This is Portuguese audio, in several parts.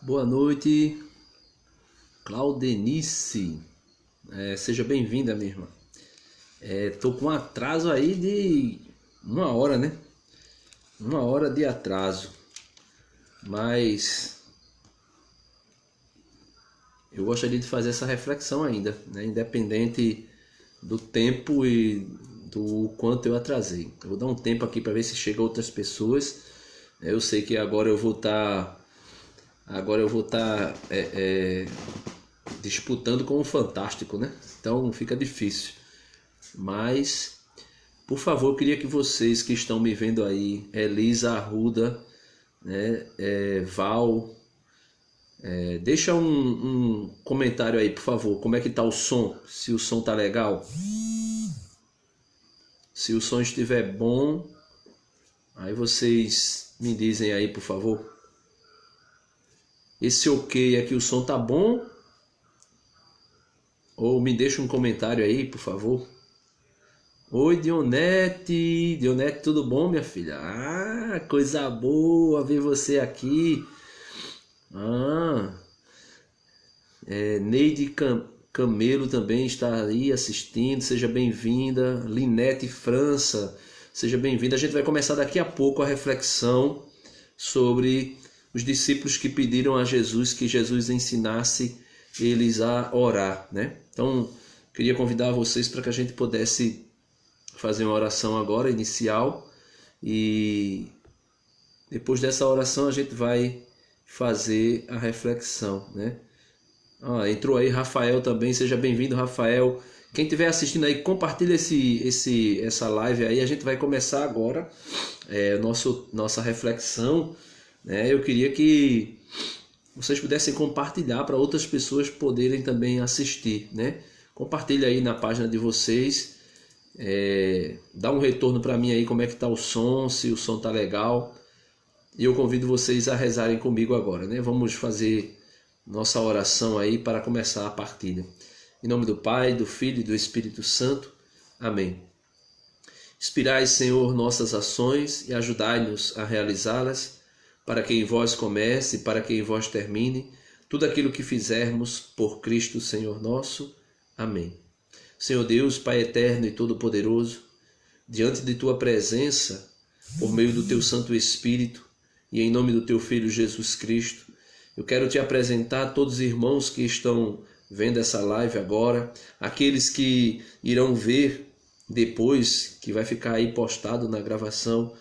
Boa noite, Claudenice. Seja bem-vinda, minha irmã. Tô com um atraso aí de 1 hora, né? 1 hora de atraso. Mas eu gostaria de fazer essa reflexão ainda, né? Independente do tempo e do quanto eu atrasei. Eu vou dar um tempo aqui para ver se chega outras pessoas. Eu sei que agora eu vou estar disputando com o Fantástico, né? Então fica difícil. Mas, por favor, eu queria que vocês que estão me vendo aí, Elisa Arruda, né, Val, deixa um comentário aí, por favor. Como é que tá o som? Se o som tá legal? Se o som estiver bom, aí vocês me dizem aí, por favor. Esse ok é que o som tá bom? Ou me deixa um comentário aí, por favor. Oi, Dionete. Dionete, tudo bom, minha filha? Ah, coisa boa ver você aqui. Ah, Neide Camelo também está aí assistindo. Seja bem-vinda. Linete França, seja bem-vinda. A gente vai começar daqui a pouco a reflexão sobre os discípulos que pediram a Jesus que Jesus ensinasse eles a orar, né? Então, queria convidar vocês para que a gente pudesse fazer uma oração agora, inicial, e depois dessa oração a gente vai fazer a reflexão, né? Entrou aí Rafael também, seja bem-vindo, Rafael. Quem estiver assistindo aí, compartilha essa live aí. A gente vai começar agora nossa reflexão, né? Eu queria que vocês pudessem compartilhar para outras pessoas poderem também assistir, né? Compartilha aí na página de vocês, dá um retorno para mim aí como é que tá o som, se o som tá legal. E eu convido vocês a rezarem comigo agora, né? Vamos fazer nossa oração aí para começar a partilha. Em nome do Pai, do Filho e do Espírito Santo. Amém. Inspirai, Senhor, nossas ações e ajudai-nos a realizá-las, para que em vós comece e para que em vós termine tudo aquilo que fizermos por Cristo, Senhor nosso. Amém. Senhor Deus, Pai eterno e todo-poderoso, diante de Tua presença, por meio do Teu Santo Espírito e em nome do Teu Filho Jesus Cristo, eu quero Te apresentar todos os irmãos que estão vendo essa live agora, aqueles que irão ver depois, que vai ficar aí postado na gravação,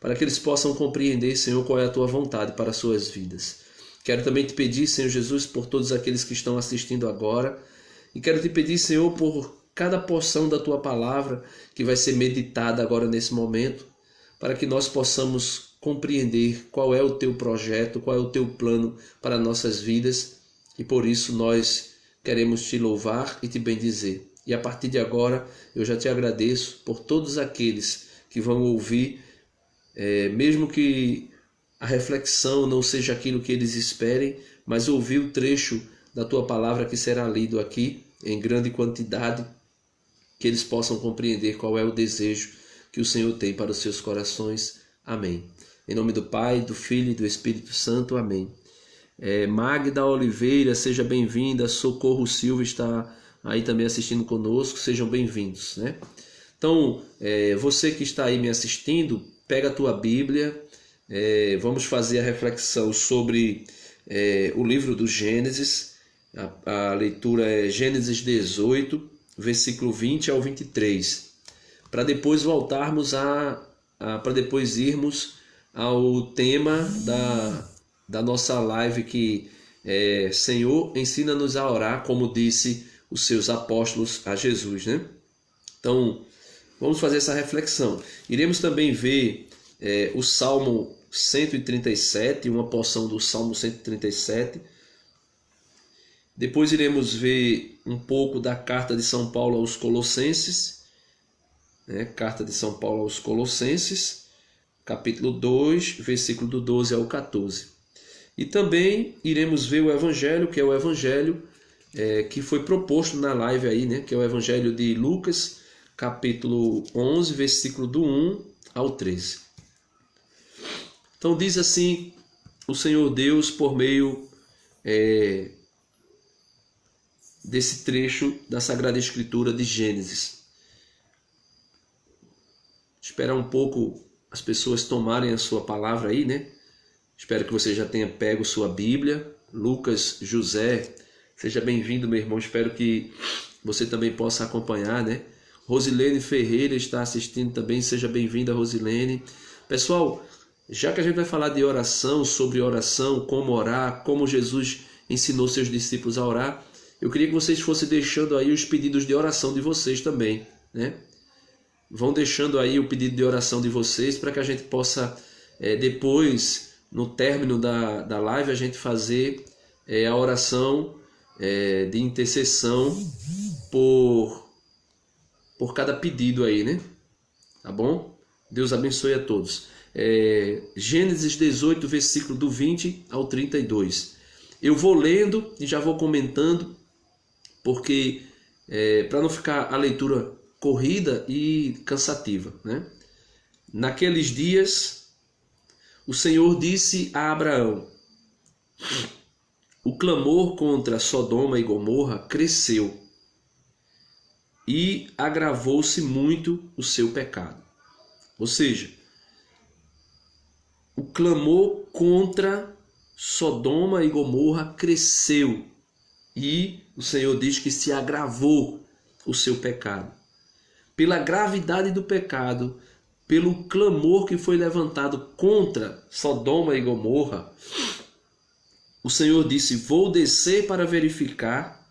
para que eles possam compreender, Senhor, qual é a Tua vontade para as suas vidas. Quero também Te pedir, Senhor Jesus, por todos aqueles que estão assistindo agora, e quero Te pedir, Senhor, por cada porção da Tua palavra que vai ser meditada agora nesse momento, para que nós possamos compreender qual é o Teu projeto, qual é o Teu plano para nossas vidas, e por isso nós queremos Te louvar e Te bendizer. E a partir de agora eu já Te agradeço por todos aqueles que vão ouvir, mesmo que a reflexão não seja aquilo que eles esperem, mas ouvir o trecho da Tua palavra que será lido aqui em grande quantidade, que eles possam compreender qual é o desejo que o Senhor tem para os seus corações. Amém. Em nome do Pai, do Filho e do Espírito Santo. Amém. Magda Oliveira, seja bem-vinda. Socorro Silva está aí também assistindo conosco. Sejam bem-vindos, né? Então, você que está aí me assistindo, pega a tua Bíblia. Vamos fazer a reflexão sobre o livro do Gênesis. A leitura é Gênesis 18, versículo 20 ao 23. Para depois voltarmos para depois irmos ao tema da nossa live, que é Senhor, ensina-nos a orar, como disse os seus apóstolos a Jesus, né? Então, vamos fazer essa reflexão. Iremos também ver o Salmo 137, uma porção do Salmo 137. Depois iremos ver um pouco da carta de São Paulo aos Colossenses, né? Carta de São Paulo aos Colossenses, capítulo 2, versículo do 12 ao 14. E também iremos ver o Evangelho, que é o Evangelho que foi proposto na live aí, né? Que é o Evangelho de Lucas, capítulo 11, versículo do 1 ao 13. Então diz assim o Senhor Deus por meio desse trecho da Sagrada Escritura de Gênesis. Esperar um pouco as pessoas tomarem a sua palavra aí, né? Espero que você já tenha pego sua Bíblia. Lucas José, seja bem-vindo, meu irmão. Espero que você também possa acompanhar, né? Rosilene Ferreira está assistindo também. Seja bem-vinda, Rosilene. Pessoal, já que a gente vai falar de oração, sobre oração, como orar, como Jesus ensinou seus discípulos a orar, eu queria que vocês fossem deixando aí os pedidos de oração de vocês também, né? Vão deixando aí o pedido de oração de vocês para que a gente possa, depois, no término da live, a gente fazer a oração de intercessão por cada pedido aí, né? Tá bom? Deus abençoe a todos. Gênesis 18, versículo do 20 ao 32. Eu vou lendo e já vou comentando, porque para não ficar a leitura corrida e cansativa, né? Naqueles dias, o Senhor disse a Abraão: o clamor contra Sodoma e Gomorra cresceu e agravou-se muito o seu pecado. Ou seja, o clamor contra Sodoma e Gomorra cresceu e o Senhor diz que se agravou o seu pecado. Pela gravidade do pecado, pelo clamor que foi levantado contra Sodoma e Gomorra, o Senhor disse: vou descer para verificar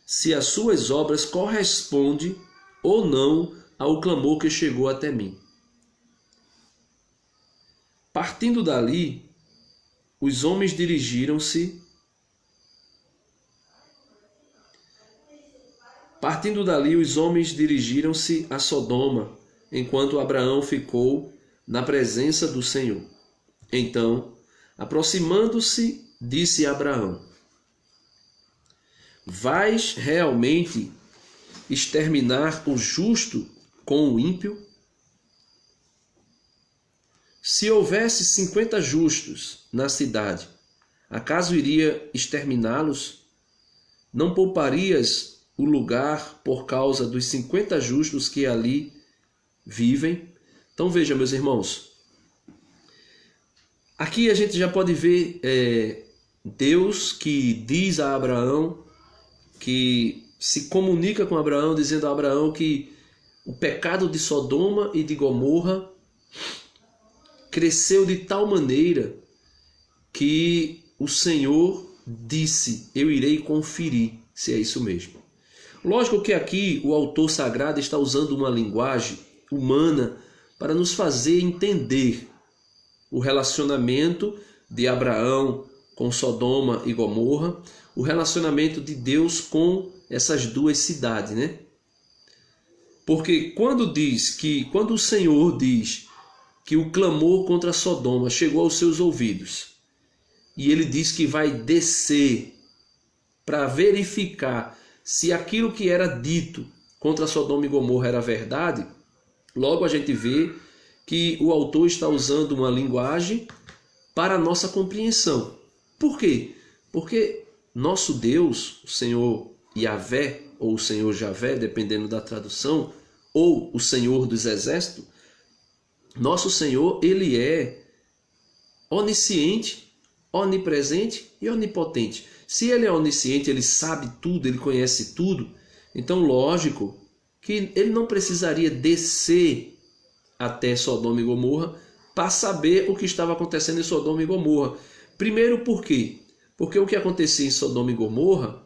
se as suas obras correspondem ou não ao clamor que chegou até mim. Partindo dali, os homens dirigiram-se a Sodoma, enquanto Abraão ficou na presença do Senhor. Então, aproximando-se, disse a Abraão: vais realmente exterminar o justo com o ímpio? Se houvesse 50 justos na cidade, acaso iria exterminá-los? Não pouparias o lugar por causa dos 50 justos que ali vivem? Então veja, meus irmãos, aqui a gente já pode ver Deus que diz a Abraão, que se comunica com Abraão, dizendo a Abraão que o pecado de Sodoma e de Gomorra cresceu de tal maneira que o Senhor disse: eu irei conferir se é isso mesmo. Lógico que aqui o autor sagrado está usando uma linguagem humana para nos fazer entender o relacionamento de Abraão com Sodoma e Gomorra, o relacionamento de Deus com essas duas cidades, né? Porque quando o Senhor diz que o clamor contra Sodoma chegou aos seus ouvidos, e ele diz que vai descer para verificar se aquilo que era dito contra Sodoma e Gomorra era verdade, logo a gente vê que o autor está usando uma linguagem para a nossa compreensão. Por quê? Porque nosso Deus, o Senhor Yahvé, ou o Senhor Javé, dependendo da tradução, ou o Senhor dos Exércitos, nosso Senhor, ele é onisciente, onipresente e onipotente. Se ele é onisciente, ele sabe tudo, ele conhece tudo, então lógico que ele não precisaria descer até Sodoma e Gomorra para saber o que estava acontecendo em Sodoma e Gomorra. Primeiro, por quê? Porque o que acontecia em Sodoma e Gomorra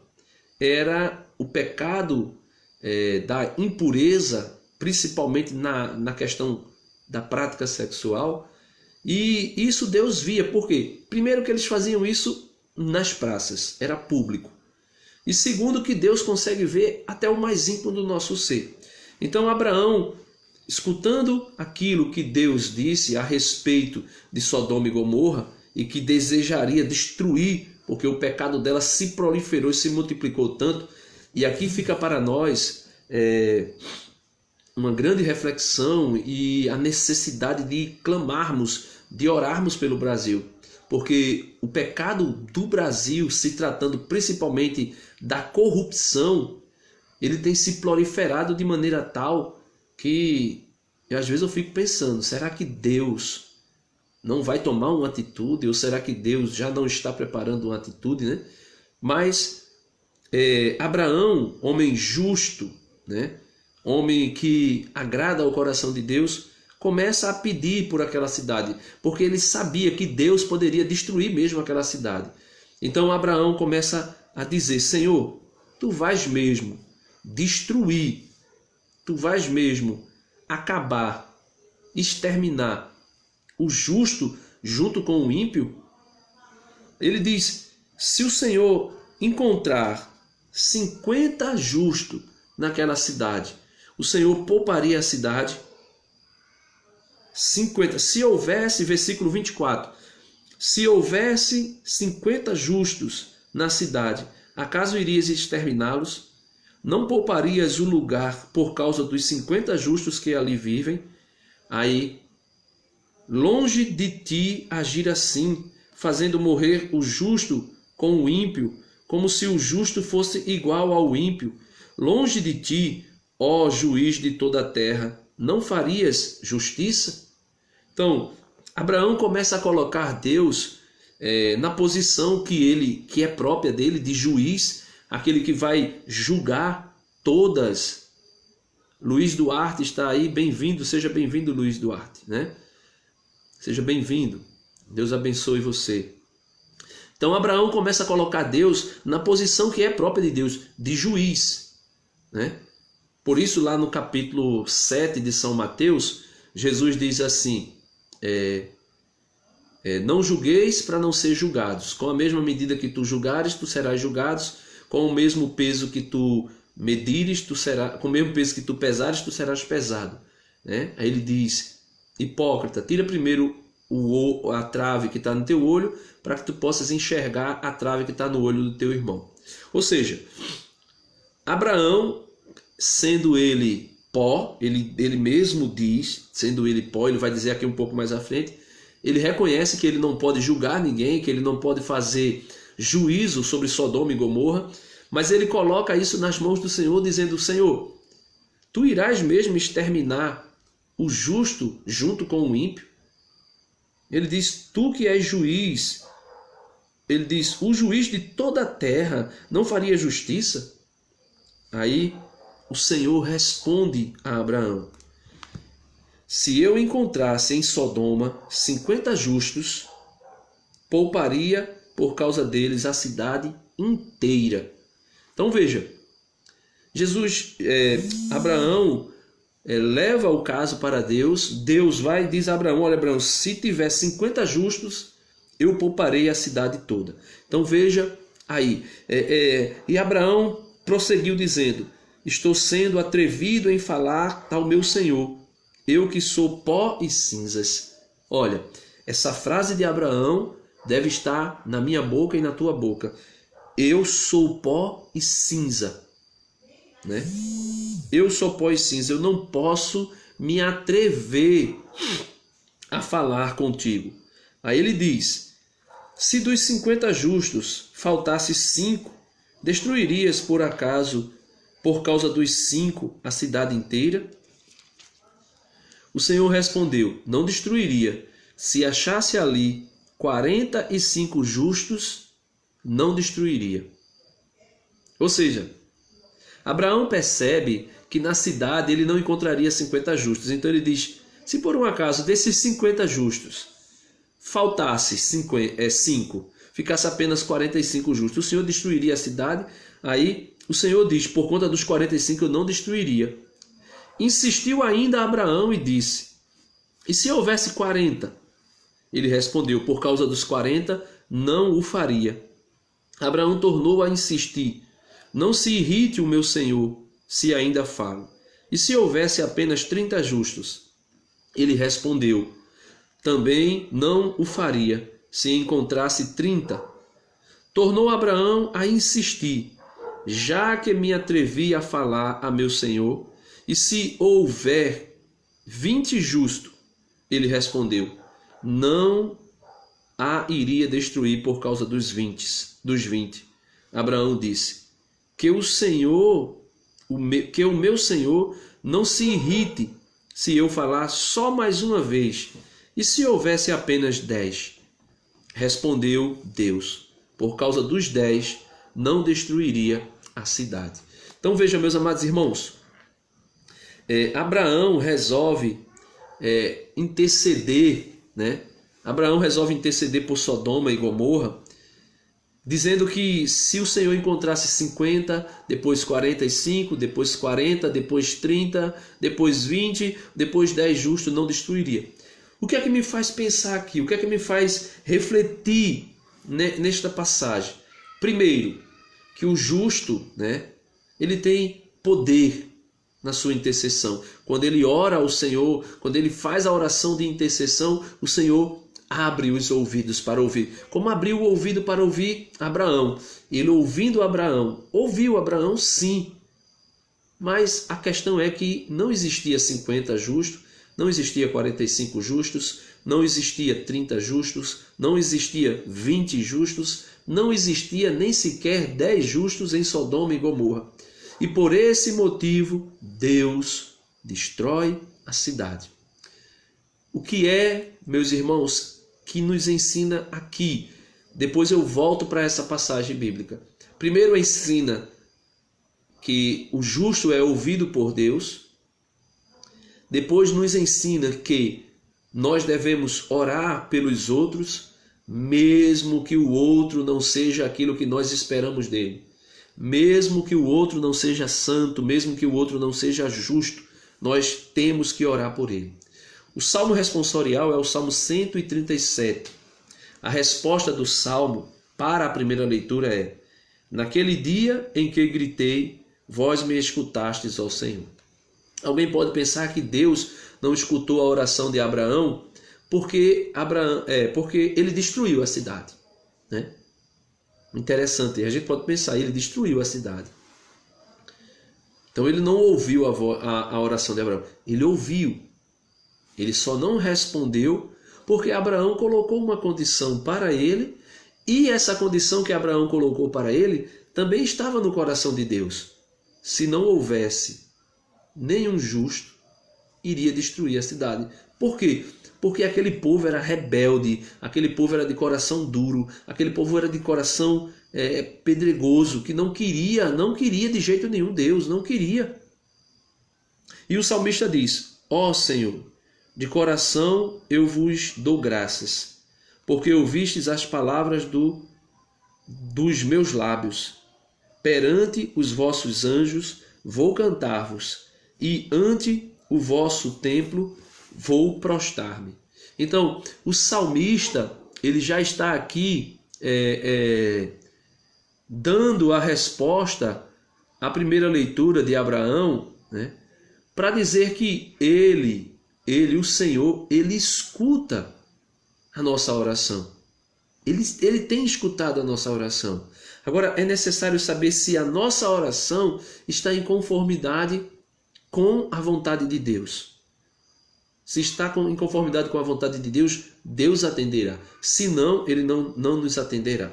era o pecado da impureza, principalmente na questão da prática sexual, e isso Deus via. Por quê? Primeiro, que eles faziam isso nas praças, era público. E segundo, que Deus consegue ver até o mais íntimo do nosso ser. Então Abraão, escutando aquilo que Deus disse a respeito de Sodoma e Gomorra, e que desejaria destruir, porque o pecado dela se proliferou e se multiplicou tanto, e aqui fica para nós uma grande reflexão e a necessidade de clamarmos, de orarmos pelo Brasil. porque o pecado do Brasil, se tratando principalmente da corrupção, ele tem se proliferado de maneira tal que às vezes eu fico pensando, será que Deus não vai tomar uma atitude? Ou será que Deus já não está preparando uma atitude, né? Mas Abraão, homem justo, né? Homem que agrada ao coração de Deus, começa a pedir por aquela cidade, porque ele sabia que Deus poderia destruir mesmo aquela cidade. Então Abraão começa a dizer, Senhor, tu vais mesmo destruir, tu vais mesmo acabar, exterminar o justo junto com o ímpio? Ele diz, se o Senhor encontrar 50 justos naquela cidade, o Senhor pouparia a cidade? 50. Se houvesse, versículo 24, se houvesse 50 justos na cidade, acaso irias exterminá-los? Não pouparias o lugar por causa dos 50 justos que ali vivem? Aí, longe de ti agir assim, fazendo morrer o justo com o ímpio, como se o justo fosse igual ao ímpio. Longe de ti, ó juiz de toda a terra, não farias justiça? Então, Abraão começa a colocar Deus na posição que é própria dele, de juiz, aquele que vai julgar todas. Luiz Duarte está aí, bem-vindo, seja bem-vindo, Luiz Duarte, né? Seja bem-vindo, Deus abençoe você. Então Abraão começa a colocar Deus na posição que é própria de Deus, de juiz, né? Por isso lá no capítulo 7 de São Mateus, Jesus diz assim, não julgueis para não ser julgados, com a mesma medida que tu julgares, tu serás julgados, com o mesmo peso que tu medires, com o mesmo peso que tu pesares, tu serás pesado, né? Aí ele diz, hipócrita, tira primeiro a trave que está no teu olho, para que tu possas enxergar a trave que está no olho do teu irmão. Ou seja, Abraão, sendo ele pó, ele mesmo diz, sendo ele pó, ele vai dizer aqui um pouco mais à frente, ele reconhece que ele não pode julgar ninguém, que ele não pode fazer juízo sobre Sodoma e Gomorra, mas ele coloca isso nas mãos do Senhor, dizendo, Senhor, tu irás mesmo exterminar o justo junto com o ímpio? Ele diz, tu que és juiz, ele diz, o juiz de toda a terra não faria justiça? Aí o Senhor responde a Abraão, se eu encontrasse em Sodoma 50 justos, pouparia por causa deles a cidade inteira. Então veja, Abraão leva o caso para Deus, Deus vai e diz a Abraão, olha Abraão, se tiver 50 justos, eu pouparei a cidade toda. Então veja aí, e Abraão prosseguiu dizendo, estou sendo atrevido em falar ao meu Senhor, eu que sou pó e cinzas. Olha, essa frase de Abraão deve estar na minha boca e na tua boca. Eu sou pó e cinza, né? Eu sou pó e cinza, eu não posso me atrever a falar contigo. Aí ele diz, se dos 50 justos faltasse 5, destruirias por acaso, por causa dos 5, a cidade inteira? O Senhor respondeu, não destruiria. Se achasse ali 45 justos, não destruiria. Ou seja, Abraão percebe que na cidade ele não encontraria 50 justos. Então ele diz, se por um acaso desses 50 justos faltasse 5, ficasse apenas 45 justos, o Senhor destruiria a cidade? Aí o Senhor diz, por conta dos 45 eu não destruiria. Insistiu ainda Abraão e disse, e se houvesse 40? Ele respondeu, por causa dos 40 não o faria. Abraão tornou a insistir, não se irrite o meu Senhor, se ainda falo. E se houvesse apenas 30 justos? Ele respondeu, também não o faria, se encontrasse 30. Tornou Abraão a insistir, já que me atrevi a falar a meu Senhor, e se houver 20 justos? Ele respondeu, não a iria destruir por causa dos 20. Abraão disse: que o meu Senhor não se irrite se eu falar só mais uma vez, e se houvesse apenas 10. Respondeu Deus: por causa dos 10 não destruiria a cidade. Então veja, meus amados irmãos, Abraão resolve interceder, né? Abraão resolve interceder por Sodoma e Gomorra, dizendo que se o Senhor encontrasse 50, depois 45, depois 40, depois 30, depois 20, depois 10 justos, não destruiria. O que é que me faz pensar aqui? O que é que me faz refletir nesta passagem? Primeiro, que o justo, né, ele tem poder na sua intercessão. Quando ele ora ao Senhor, quando ele faz a oração de intercessão, o Senhor abre os ouvidos para ouvir. Como abriu o ouvido para ouvir Abraão. Ele ouvindo Abraão, ouviu Abraão sim. Mas a questão é que não existia 50 justos, não existia 45 justos, não existia 30 justos, não existia 20 justos, não existia nem sequer 10 justos em Sodoma e Gomorra. E por esse motivo, Deus destrói a cidade. O que é, meus irmãos, que nos ensina aqui? Depois eu volto para essa passagem bíblica. Primeiro ensina que o justo é ouvido por Deus. Depois nos ensina que nós devemos orar pelos outros, mesmo que o outro não seja aquilo que nós esperamos dele. Mesmo que o outro não seja santo, mesmo que o outro não seja justo, nós temos que orar por ele. O salmo responsorial é o salmo 137. A resposta do salmo para a primeira leitura é: naquele dia em que gritei, vós me escutastes, ó Senhor. Alguém pode pensar que Deus não escutou a oração de Abraão porque ele destruiu a cidade, né? Interessante, a gente pode pensar, ele destruiu a cidade. Então ele não ouviu a oração de Abraão, ele ouviu. Ele só não respondeu porque Abraão colocou uma condição para ele, e essa condição que Abraão colocou para ele também estava no coração de Deus. Se não houvesse nenhum justo, iria destruir a cidade. Por quê? Porque aquele povo era rebelde, aquele povo era de coração duro, aquele povo era de coração pedregoso, que não queria de jeito nenhum Deus, não queria. E o salmista diz: ó Senhor, de coração eu vos dou graças, porque ouvistes as palavras dos meus lábios. Perante os vossos anjos vou cantar-vos, e ante o vosso templo vou prostrar-me. Então, o salmista, ele já está aqui dando a resposta à primeira leitura de Abraão, né, para dizer que ele, o Senhor, ele escuta a nossa oração. Ele tem escutado a nossa oração. Agora, é necessário saber se a nossa oração está em conformidade com a vontade de Deus. Se está em conformidade com a vontade de Deus, Deus atenderá. Se não, ele não nos atenderá.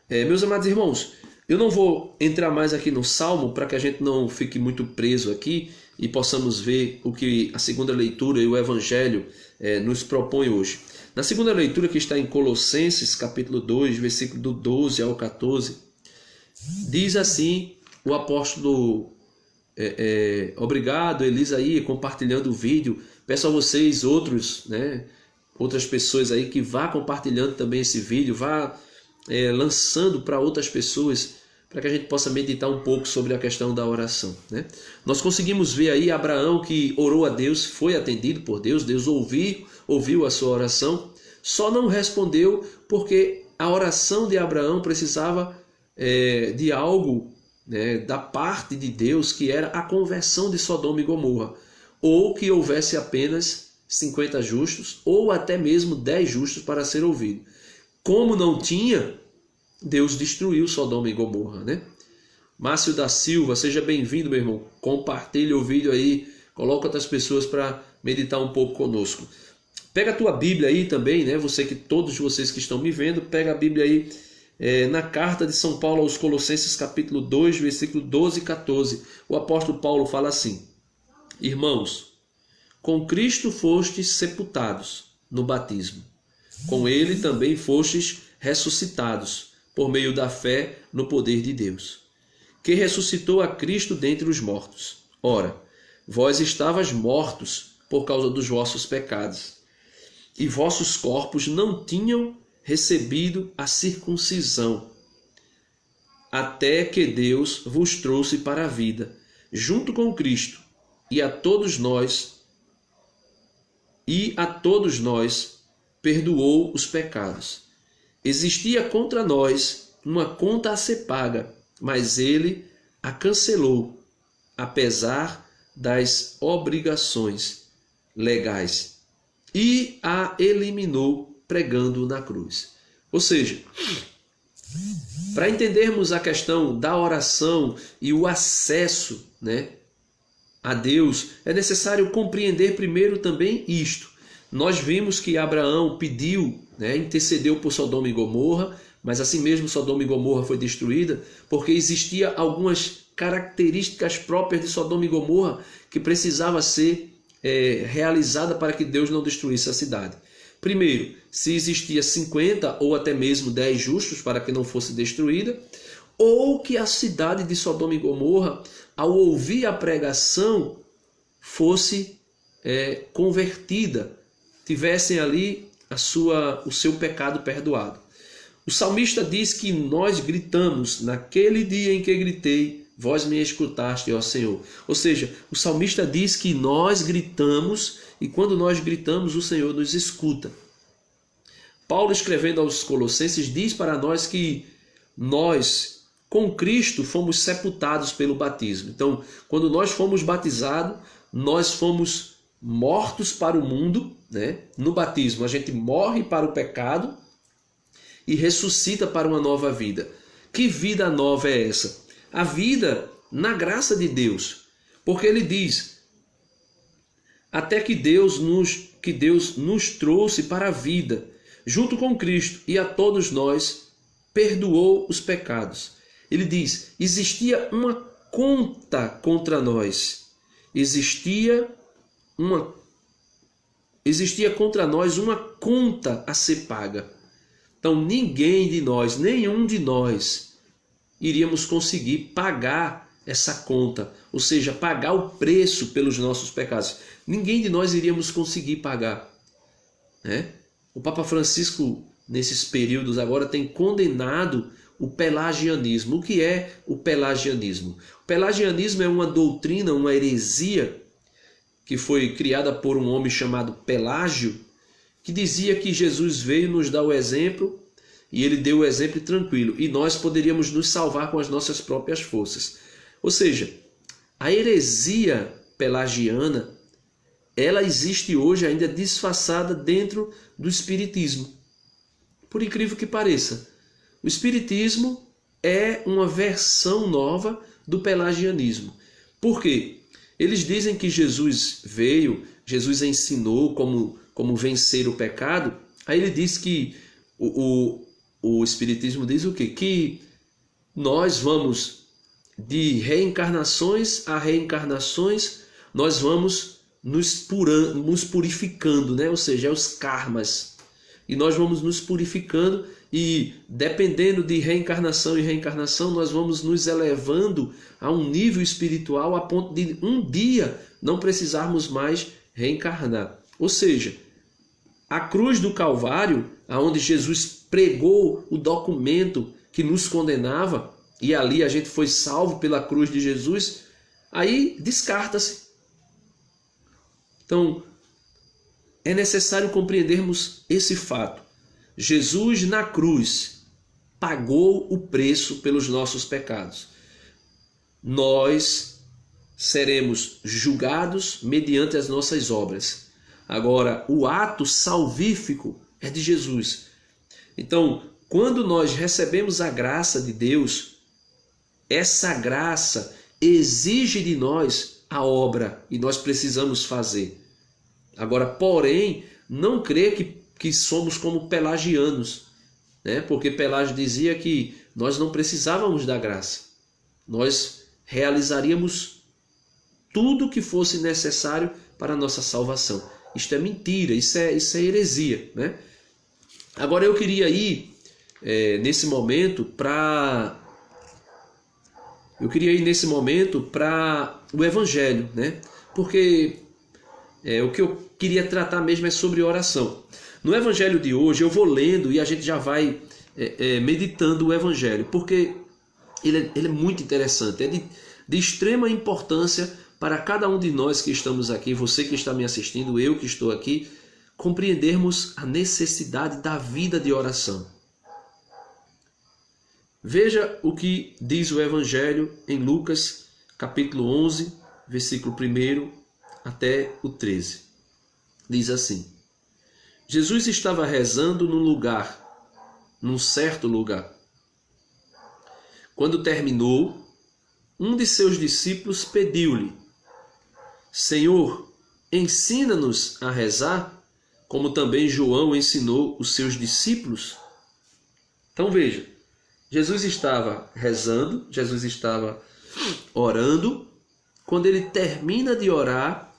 Meus amados irmãos, eu não vou entrar mais aqui no Salmo para que a gente não fique muito preso aqui e possamos ver o que a segunda leitura e o Evangelho nos propõe hoje. Na segunda leitura, que está em Colossenses, capítulo 2, versículo do 12 ao 14, diz assim o apóstolo: obrigado, Elisa, aí, compartilhando o vídeo. Peço a vocês, outras pessoas aí, que vá compartilhando também esse vídeo, vá lançando para outras pessoas, para que a gente possa meditar um pouco sobre a questão da oração, né? Nós conseguimos ver aí Abraão, que orou a Deus, foi atendido por Deus, Deus ouviu a sua oração, só não respondeu porque a oração de Abraão precisava de algo, né, da parte de Deus, que era a conversão de Sodoma e Gomorra, ou que houvesse apenas 50 justos, ou até mesmo 10 justos para ser ouvido. Como não tinha, Deus destruiu Sodoma e Gomorra, né? Márcio da Silva, seja bem-vindo, meu irmão. Compartilhe o vídeo aí, coloca outras pessoas para meditar um pouco conosco. Pega a tua Bíblia aí também, né? Todos vocês que estão me vendo, pega a Bíblia aí na carta de São Paulo aos Colossenses, capítulo 2, versículo 12 e 14. O apóstolo Paulo fala assim: Irmãos, com Cristo fostes sepultados no batismo. Com ele também fostes ressuscitados, por meio da fé no poder de Deus, que ressuscitou a Cristo dentre os mortos. Ora, vós estavas mortos por causa dos vossos pecados, e vossos corpos não tinham recebido a circuncisão, até que Deus vos trouxe para a vida, junto com Cristo, e a todos nós perdoou os pecados. Existia contra nós uma conta a ser paga, mas ele a cancelou, apesar das obrigações legais, e a eliminou pregando na cruz. Ou seja, para entendermos a questão da oração e o acesso, né, a Deus, é necessário compreender primeiro também isto. Nós vimos que Abraão pediu, né, intercedeu por Sodoma e Gomorra, mas assim mesmo Sodoma e Gomorra foi destruída porque existia algumas características próprias de Sodoma e Gomorra que precisava ser realizada para que Deus não destruísse a cidade. Primeiro, se existia 50 ou até mesmo 10 justos para que não fosse destruída, ou que a cidade de Sodoma e Gomorra, ao ouvir a pregação, fosse convertida, tivessem ali o seu pecado perdoado. O salmista diz que nós gritamos: naquele dia em que gritei, vós me escutaste, ó Senhor. Ou seja, o salmista diz que nós gritamos, e quando nós gritamos, o Senhor nos escuta. Paulo, escrevendo aos Colossenses, diz para nós que nós, com Cristo, fomos sepultados pelo batismo. Então, quando nós fomos batizados, nós fomos mortos para o mundo, né? No batismo, a gente morre para o pecado e ressuscita para uma nova vida. Que vida nova é essa? A vida na graça de Deus. Porque ele diz: até que Deus nos trouxe para a vida, junto com Cristo, e a todos nós perdoou os pecados. Ele diz: existia uma conta contra nós. Existia contra nós uma conta a ser paga. Então ninguém de nós, nenhum de nós, iríamos conseguir pagar essa conta, ou seja, pagar o preço pelos nossos pecados. Ninguém de nós iríamos conseguir pagar, né? O Papa Francisco, nesses períodos agora, tem condenado o pelagianismo. O que é o pelagianismo? O pelagianismo é uma doutrina, uma heresia, que foi criada por um homem chamado Pelágio, que dizia que Jesus veio nos dar o exemplo, e ele deu o exemplo tranquilo, e nós poderíamos nos salvar com as nossas próprias forças. Ou seja, a heresia pelagiana, ela existe hoje ainda disfarçada dentro do espiritismo. Por incrível que pareça, o espiritismo é uma versão nova do pelagianismo. Por quê? Eles dizem que Jesus veio, Jesus ensinou como vencer o pecado. Aí ele diz que o Espiritismo diz o quê? Que nós vamos de reencarnações a reencarnações, nós vamos nos purificando, né? Ou seja, é os karmas. E nós vamos nos purificando e, dependendo de reencarnação em reencarnação, nós vamos nos elevando a um nível espiritual a ponto de um dia não precisarmos mais reencarnar. Ou seja, a cruz do Calvário, aonde Jesus pregou o documento que nos condenava, e ali a gente foi salvo pela cruz de Jesus, aí descarta-se. Então, é necessário compreendermos esse fato. Jesus na cruz pagou o preço pelos nossos pecados. Nós seremos julgados mediante as nossas obras. Agora, o ato salvífico é de Jesus. Então, quando nós recebemos a graça de Deus, essa graça exige de nós a obra e nós precisamos fazer. Agora, porém, não crer que somos como pelagianos, né? Porque Pelágio dizia que nós não precisávamos da graça. Nós realizaríamos tudo que fosse necessário para a nossa salvação. Isto é mentira, isso é heresia, né? Agora eu queria ir nesse momento para o Evangelho, né? Porque o que eu queria tratar mesmo é sobre oração. No Evangelho de hoje eu vou lendo e a gente já vai meditando o Evangelho, porque ele é muito interessante, é de extrema importância para cada um de nós que estamos aqui, você que está me assistindo, eu que estou aqui, compreendermos a necessidade da vida de oração. Veja o que diz o Evangelho em Lucas, capítulo 11, versículo 1 até o 13. Diz assim: Jesus estava rezando num certo lugar. Quando terminou, um de seus discípulos pediu-lhe: Senhor, ensina-nos a rezar, como também João ensinou os seus discípulos. Então veja, Jesus estava rezando, Jesus estava orando. Quando ele termina de orar,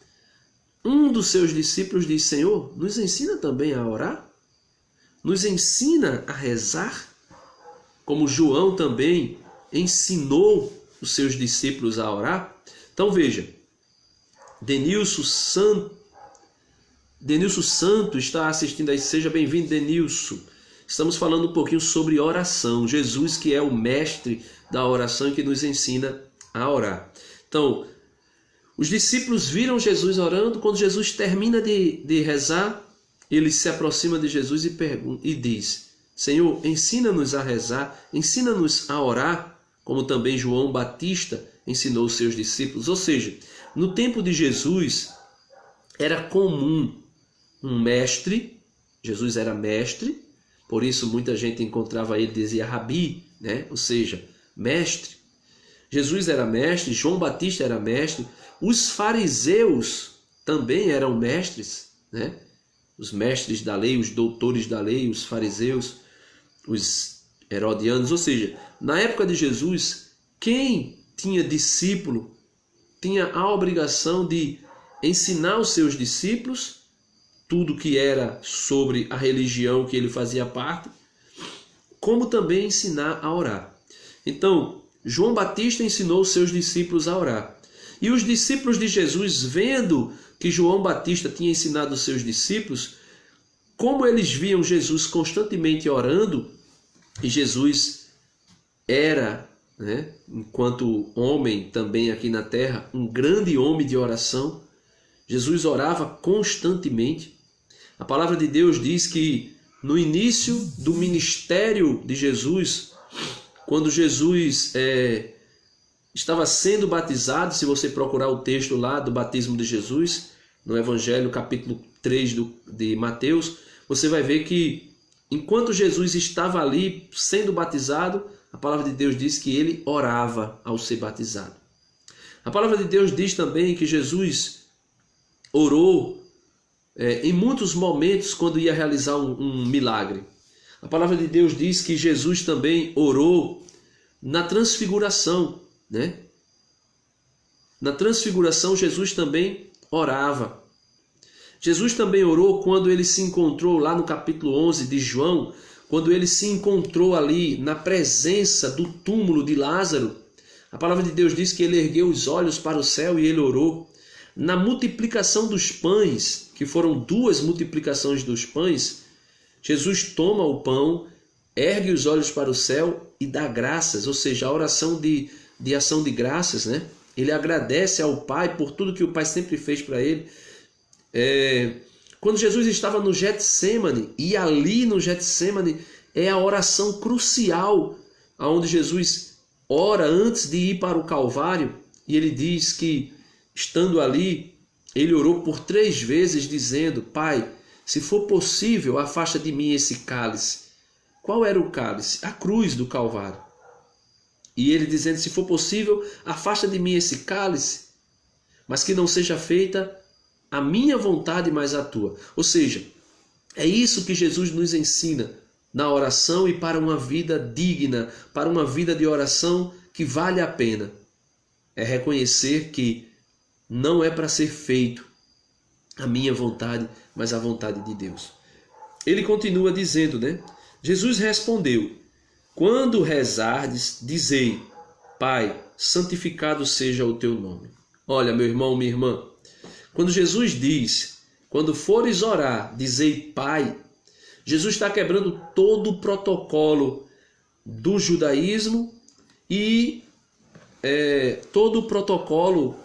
um dos seus discípulos diz: Senhor, nos ensina também a orar? Nos ensina a rezar? Como João também ensinou os seus discípulos a orar? Então veja, Denilson Santo está assistindo aí. Seja bem-vindo, Denilson. Estamos falando um pouquinho sobre oração. Jesus, que é o mestre da oração e que nos ensina a orar. Então, os discípulos viram Jesus orando. Quando Jesus termina de rezar, ele se aproxima de Jesus e diz: Senhor, ensina-nos a rezar, ensina-nos a orar, como também João Batista ensinou os seus discípulos. Ou seja, no tempo de Jesus, era comum um mestre. Jesus era mestre, por isso muita gente encontrava ele e dizia Rabi, né? Ou seja, mestre. Jesus era mestre, João Batista era mestre, os fariseus também eram mestres, né? Os mestres da lei, os doutores da lei, os fariseus, os herodianos. Ou seja, na época de Jesus, quem tinha discípulo tinha a obrigação de ensinar os seus discípulos tudo que era sobre a religião que ele fazia parte, como também ensinar a orar. Então, João Batista ensinou os seus discípulos a orar. E os discípulos de Jesus, vendo que João Batista tinha ensinado os seus discípulos, como eles viam Jesus constantemente orando, e Jesus era, né, enquanto homem também aqui na terra, um grande homem de oração. Jesus orava constantemente. A palavra de Deus diz que no início do ministério de Jesus, quando Jesus estava sendo batizado, se você procurar o texto lá do batismo de Jesus, no Evangelho capítulo 3 de Mateus, você vai ver que enquanto Jesus estava ali sendo batizado, a palavra de Deus diz que ele orava ao ser batizado. A palavra de Deus diz também que Jesus orou em muitos momentos quando ia realizar um milagre. A palavra de Deus diz que Jesus também orou na transfiguração, né? Na transfiguração Jesus também orava. Jesus também orou quando ele se encontrou lá no capítulo 11 de João, quando ele se encontrou ali na presença do túmulo de Lázaro. A palavra de Deus diz que ele ergueu os olhos para o céu e ele orou. Na multiplicação dos pães, que foram 2 multiplicações dos pães, Jesus toma o pão, ergue os olhos para o céu e dá graças, ou seja, a oração de ação de graças, né? Ele agradece ao Pai por tudo que o Pai sempre fez para ele. Quando Jesus estava no Getsêmani, e ali no Getsêmani é a oração crucial, onde Jesus ora antes de ir para o Calvário, e ele diz que, estando ali, ele orou por 3 vezes, dizendo: Pai, se for possível, afasta de mim esse cálice. Qual era o cálice? A cruz do Calvário. E ele dizendo: se for possível, afasta de mim esse cálice, mas que não seja feita a minha vontade, mas a tua. Ou seja, É isso que Jesus nos ensina na oração e para uma vida digna, para uma vida de oração que vale a pena. É reconhecer que não é para ser feito a minha vontade, mas a vontade de Deus. Ele continua dizendo, né? Jesus respondeu: quando rezardes, dizei: Pai, santificado seja o teu nome. Olha, meu irmão, minha irmã, quando Jesus diz: quando fores orar, dizei Pai, Jesus está quebrando todo o protocolo do judaísmo e todo o protocolo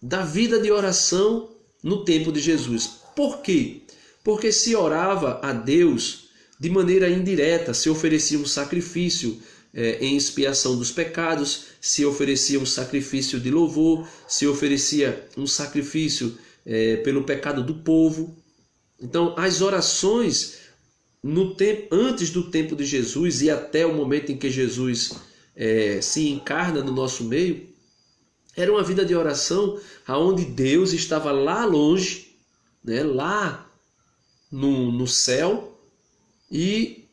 da vida de oração no tempo de Jesus. Por quê? Porque se orava a Deus de maneira indireta, se oferecia um sacrifício em expiação dos pecados, se oferecia um sacrifício de louvor, se oferecia um sacrifício pelo pecado do povo. Então, as orações no tempo, antes do tempo de Jesus e até o momento em que Jesus se encarna no nosso meio, era uma vida de oração onde Deus estava lá longe, né, lá no céu, e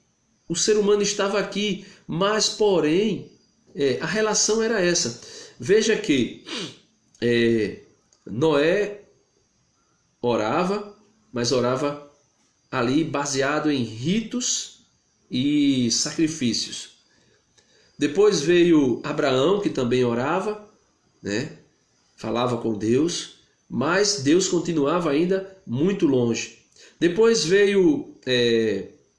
o ser humano estava aqui, mas porém a relação era essa. Veja que Noé orava, mas orava ali baseado em ritos e sacrifícios. Depois veio Abraão, que também orava, né? Falava com Deus, mas Deus continuava ainda muito longe. Depois veio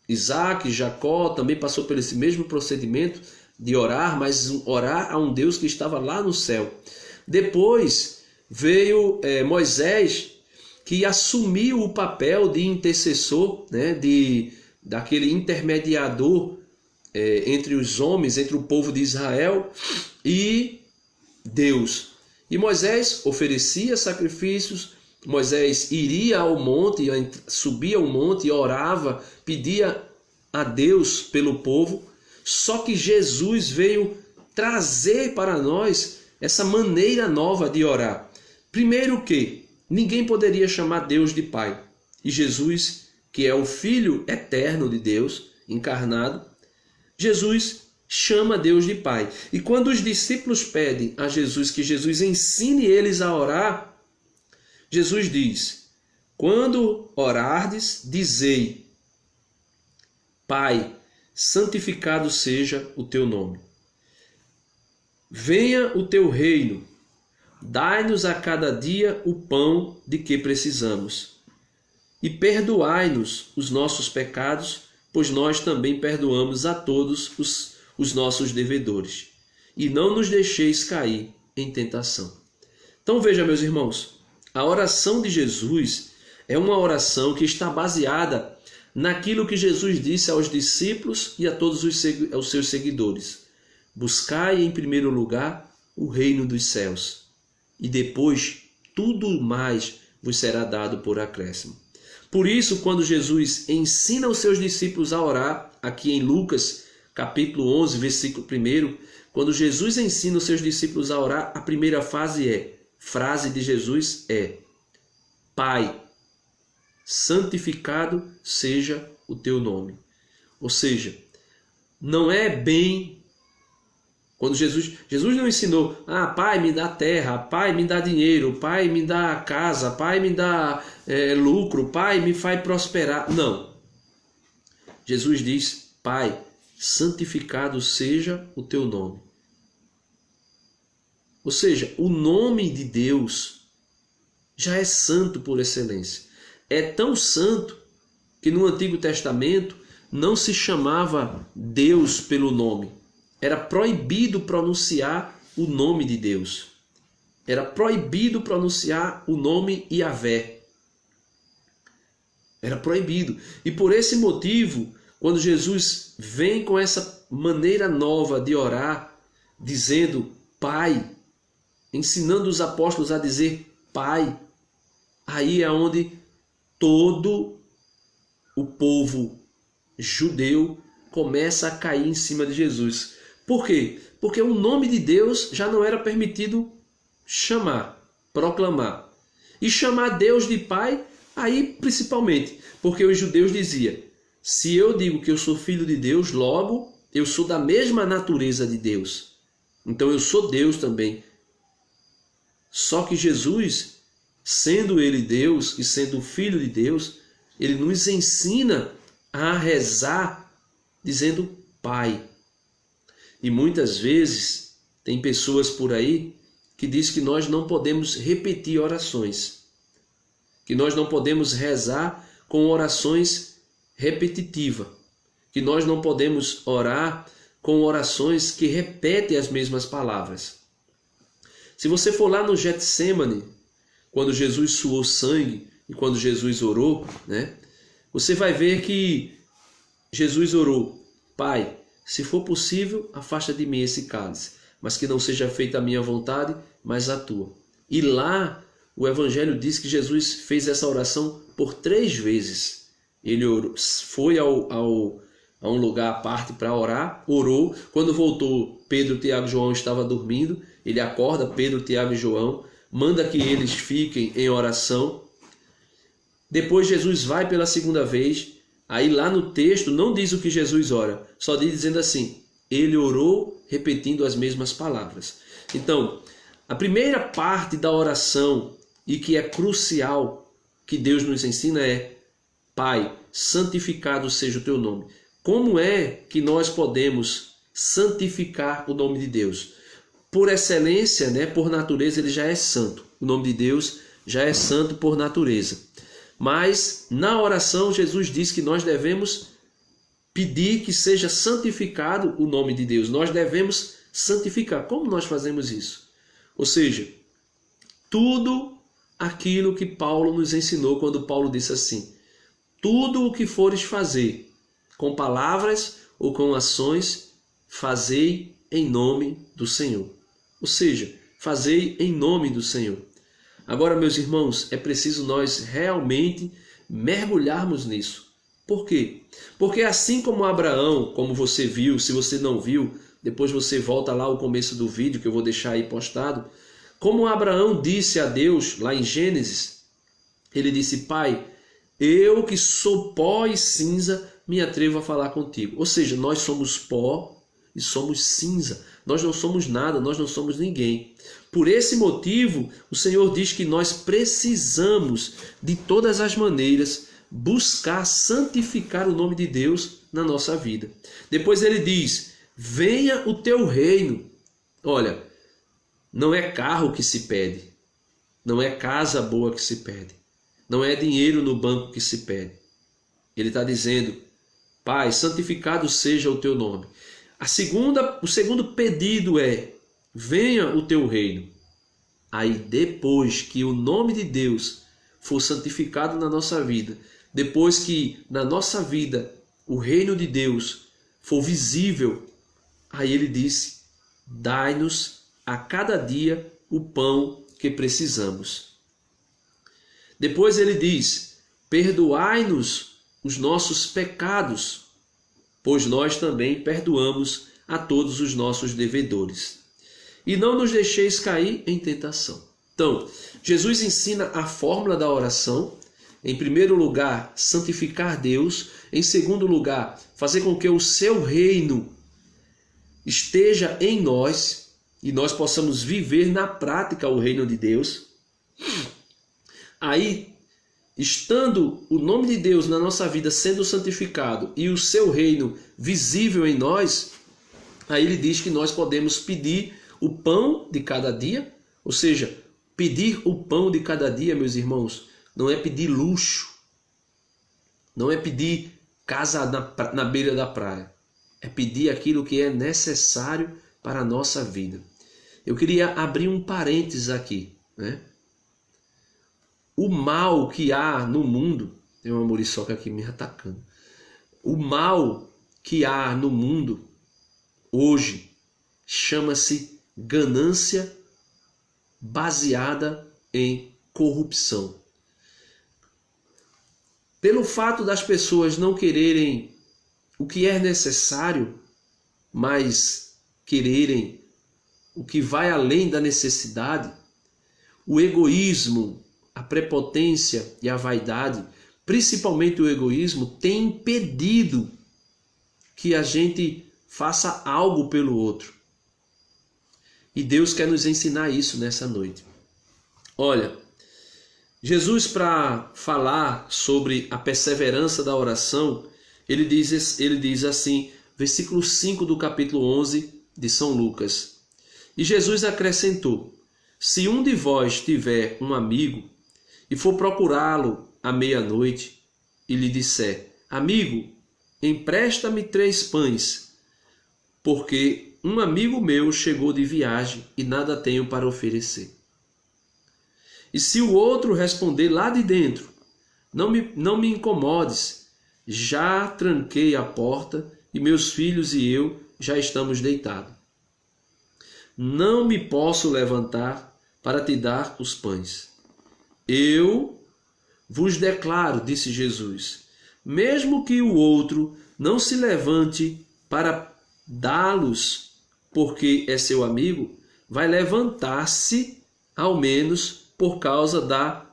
Isaac, Jacó, também passou por esse mesmo procedimento de orar, mas orar a um Deus que estava lá no céu. Depois veio Moisés, que assumiu o papel de intercessor, né, daquele intermediador entre os homens, entre o povo de Israel e Deus. E Moisés oferecia sacrifícios, Moisés iria ao monte, subia ao monte e orava, pedia a Deus pelo povo. Só que Jesus veio trazer para nós essa maneira nova de orar. Primeiro que ninguém poderia chamar Deus de Pai. E Jesus, que é o Filho eterno de Deus, encarnado, Jesus chama Deus de Pai. E quando os discípulos pedem a Jesus que Jesus ensine eles a orar, Jesus diz: quando orardes, dizei: Pai, santificado seja o teu nome. Venha o teu reino. Dai-nos a cada dia o pão de que precisamos. E perdoai-nos os nossos pecados, pois nós também perdoamos a todos os nossos devedores. E não nos deixeis cair em tentação. Então veja, meus irmãos, a oração de Jesus é uma oração que está baseada naquilo que Jesus disse aos discípulos e a todos os seus seguidores. Buscai em primeiro lugar o reino dos céus, e depois tudo mais vos será dado por acréscimo. Por isso, quando Jesus ensina os seus discípulos a orar, aqui em Lucas, capítulo 11, versículo 1, quando Jesus ensina os seus discípulos a orar, a primeira frase de Jesus é: Pai, santificado seja o teu nome. Ou seja, não é bem... Quando Jesus não ensinou: Pai, me dá terra, Pai, me dá dinheiro, Pai, me dá casa, Pai, me dá lucro, Pai, me faz prosperar. Não. Jesus diz: Pai, santificado seja o teu nome. Ou seja, o nome de Deus já é santo por excelência. É tão santo que no Antigo Testamento não se chamava Deus pelo nome. Era proibido pronunciar o nome de Deus. Era proibido pronunciar o nome Yahvé. Era proibido. E por esse motivo, quando Jesus vem com essa maneira nova de orar, dizendo Pai, ensinando os apóstolos a dizer Pai, aí é onde todo o povo judeu começa a cair em cima de Jesus. Por quê? Porque o nome de Deus já não era permitido chamar, proclamar. E chamar Deus de Pai, Aí, principalmente, porque os judeus diziam, se eu digo que eu sou filho de Deus, logo eu sou da mesma natureza de Deus. Então eu sou Deus também. Só que Jesus, sendo ele Deus e sendo filho de Deus, ele nos ensina a rezar dizendo Pai. E muitas vezes tem pessoas por aí que diz que nós não podemos repetir orações, que nós não podemos rezar com orações repetitivas, que nós não podemos orar com orações que repetem as mesmas palavras. Se você for lá no Getsêmani, quando Jesus suou sangue e quando Jesus orou, né, você vai ver que Jesus orou, Pai, se for possível, afasta de mim esse cálice, mas que não seja feita a minha vontade, mas a tua. E lá o Evangelho diz que Jesus fez essa oração por 3 vezes. Ele foi a um lugar à parte para orar, orou. Quando voltou, Pedro, Tiago e João estavam dormindo. Ele acorda Pedro, Tiago e João, manda que eles fiquem em oração. Depois Jesus vai pela segunda vez. Aí lá no texto não diz o que Jesus ora, só diz dizendo assim, ele orou repetindo as mesmas palavras. Então, a primeira parte da oração e que é crucial que Deus nos ensina é Pai, santificado seja o teu nome. Como é que nós podemos santificar o nome de Deus? Por excelência, né, por natureza, ele já é santo. O nome de Deus já é santo por natureza. Mas na oração Jesus diz que nós devemos pedir que seja santificado o nome de Deus. Nós devemos santificar. Como nós fazemos isso? Ou seja, tudo aquilo que Paulo nos ensinou quando Paulo disse assim, tudo o que fores fazer, com palavras ou com ações, fazei em nome do Senhor. Ou seja, fazei em nome do Senhor. Agora, meus irmãos, é preciso nós realmente mergulharmos nisso. Por quê? Porque assim como Abraão, como você viu, se você não viu, depois você volta lá ao começo do vídeo que eu vou deixar aí postado. Como Abraão disse a Deus, lá em Gênesis, ele disse, Pai, eu que sou pó e cinza, me atrevo a falar contigo. Ou seja, nós somos pó e somos cinza. Nós não somos nada, nós não somos ninguém. Por esse motivo, o Senhor diz que nós precisamos, de todas as maneiras, buscar santificar o nome de Deus na nossa vida. Depois ele diz, venha o teu reino. Olha, não é carro que se pede, não é casa boa que se pede, não é dinheiro no banco que se pede. Ele está dizendo, Pai, santificado seja o teu nome. O segundo pedido é, venha o teu reino. Aí depois que o nome de Deus for santificado na nossa vida, depois que na nossa vida o reino de Deus for visível, aí ele disse, dai-nos a cada dia o pão que precisamos. Depois ele diz, perdoai-nos os nossos pecados, pois nós também perdoamos a todos os nossos devedores. E não nos deixeis cair em tentação. Então, Jesus ensina a fórmula da oração. Em primeiro lugar, santificar Deus. Em segundo lugar, fazer com que o seu reino esteja em nós e nós possamos viver na prática o reino de Deus. Aí, estando o nome de Deus na nossa vida sendo santificado e o seu reino visível em nós, aí ele diz que nós podemos pedir o pão de cada dia, ou seja, pedir o pão de cada dia, meus irmãos, não é pedir luxo, não é pedir casa na beira da praia, é pedir aquilo que é necessário para a nossa vida. Eu queria abrir um parênteses aqui, né? O mal que há no mundo, tem uma muriçoca aqui me atacando, o mal que há no mundo hoje chama-se ganância baseada em corrupção. Pelo fato das pessoas não quererem o que é necessário, mas quererem o que vai além da necessidade, o egoísmo, a prepotência e a vaidade, principalmente o egoísmo, tem impedido que a gente faça algo pelo outro. E Deus quer nos ensinar isso nessa noite. Olha, Jesus, para falar sobre a perseverança da oração, ele diz assim, versículo 5 do capítulo 11 de São Lucas. E Jesus acrescentou: se um de vós tiver um amigo e for procurá-lo à meia-noite e lhe disser: amigo, empresta-me 3 pães, porque um amigo meu chegou de viagem e nada tenho para oferecer. E se o outro responder lá de dentro: não me incomodes, já tranquei a porta e meus filhos e eu já estamos deitados. Não me posso levantar para te dar os pães. Eu vos declaro, disse Jesus, mesmo que o outro não se levante para dá-los, porque é seu amigo, vai levantar-se, ao menos por causa da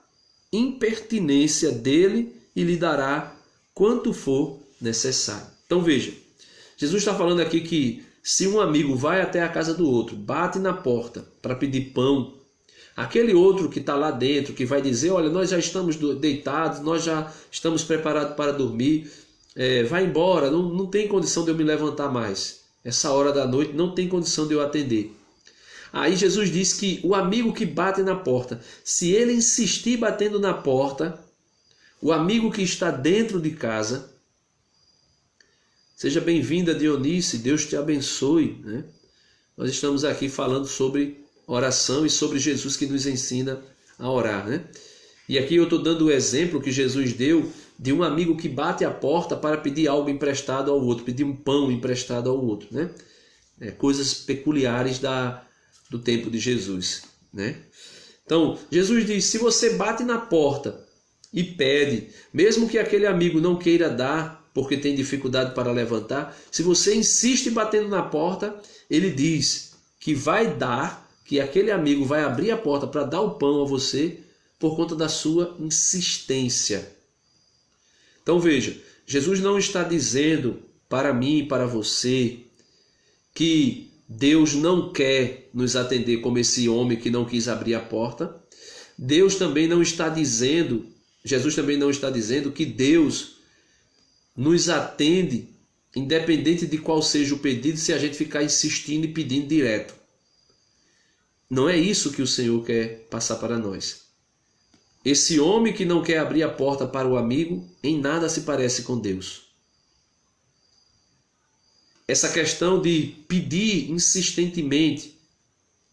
impertinência dele, e lhe dará quanto for necessário. Então veja, Jesus está falando aqui que se um amigo vai até a casa do outro, bate na porta para pedir pão, aquele outro que está lá dentro, que vai dizer: olha, nós já estamos deitados, nós já estamos preparados para dormir, vai embora, não tem condição de eu me levantar mais. Essa hora da noite não tem condição de eu atender. Aí Jesus diz que o amigo que bate na porta, se ele insistir batendo na porta, o amigo que está dentro de casa, seja bem-vinda, Dionice, Deus te abençoe, né? Nós estamos aqui falando sobre oração e sobre Jesus que nos ensina a orar, né? E aqui eu estou dando o exemplo que Jesus deu de um amigo que bate a porta para pedir algo emprestado ao outro, pedir um pão emprestado ao outro, né? Coisas peculiares do tempo de Jesus, né? Então, Jesus diz: se você bate na porta e pede, mesmo que aquele amigo não queira dar, porque tem dificuldade para levantar, se você insiste batendo na porta, ele diz que vai dar, que aquele amigo vai abrir a porta para dar o pão a você por conta da sua insistência. Então veja, Jesus não está dizendo para mim e para você que Deus não quer nos atender como esse homem que não quis abrir a porta. Deus também não está dizendo, Jesus também não está dizendo que Deus nos atende independente de qual seja o pedido, se a gente ficar insistindo e pedindo direto. Não é isso que o Senhor quer passar para nós. Esse homem que não quer abrir a porta para o amigo, em nada se parece com Deus. Essa questão de pedir insistentemente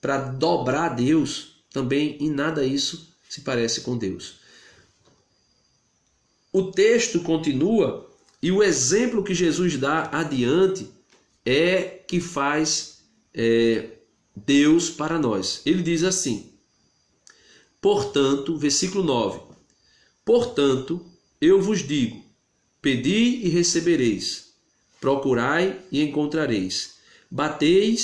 para dobrar a Deus, também em nada isso se parece com Deus. O texto continua e o exemplo que Jesus dá adiante é que faz Deus para nós. Ele diz assim, portanto, versículo 9, portanto, eu vos digo, pedi e recebereis, procurai e encontrareis, batei